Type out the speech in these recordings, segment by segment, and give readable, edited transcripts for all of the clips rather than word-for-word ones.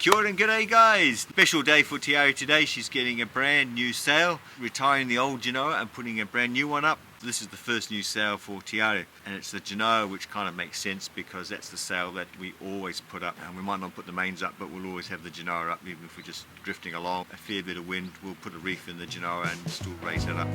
Kia ora and g'day guys! Special day for Tiare today. She's getting a brand new sail, retiring the old Genoa and putting a brand new one up. This is the first new sail for Tiare, and it's the Genoa, which kind of makes sense because that's the sail that we always put up. And we might not put the mains up, but we'll always have the Genoa up, even if we're just drifting along. A fair bit of wind, we'll put a reef in the Genoa and still raise it up.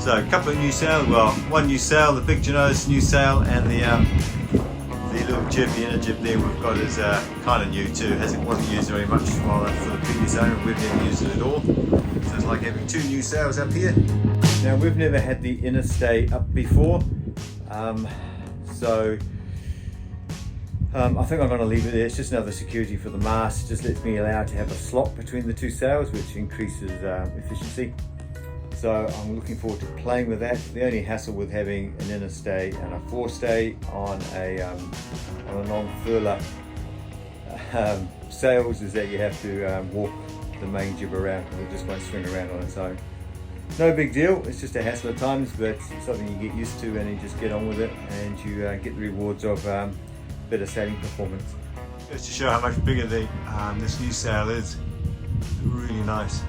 So a couple of new sails, well, one new sail, the big Genoa's new sail, and the little jib, the inner jib there we've got is kind of new too. Wasn't used very much while for the previous owner. We've never used it at all. So it's like having two new sails up here. Now we've never had the inner stay up before, so I think I'm going to leave it there. It's just another security for the mast. It just lets me allow to have a slot between the two sails, which increases efficiency. So I'm looking forward to playing with that. The only hassle with having an inner stay and a forestay on a non-furler sails is that you have to walk the main jib around because it just won't swing around on its own. No big deal, it's just a hassle at times, but it's something you get used to and you just get on with it, and you get the rewards of better sailing performance. Just to show how much bigger this new sail is, really nice.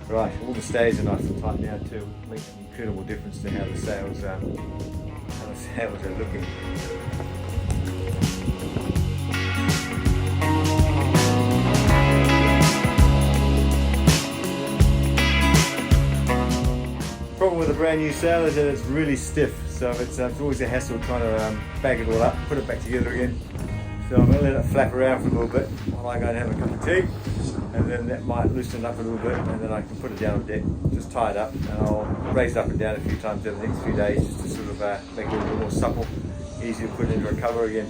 Right, all the stays are nice and tight now too, makes an incredible difference to how the sails are looking. Problem with a brand new sail is that it's really stiff, so it's always a hassle trying to bag it all up, put it back together again. So I'm going to let it flap around for a little bit while I go and have a cup of tea, and then that might loosen up a little bit, and then I can put it down on deck, just tie it up, and I'll raise it up and down a few times over the next few days just to sort of make it a little more supple, easy to put into a cover again.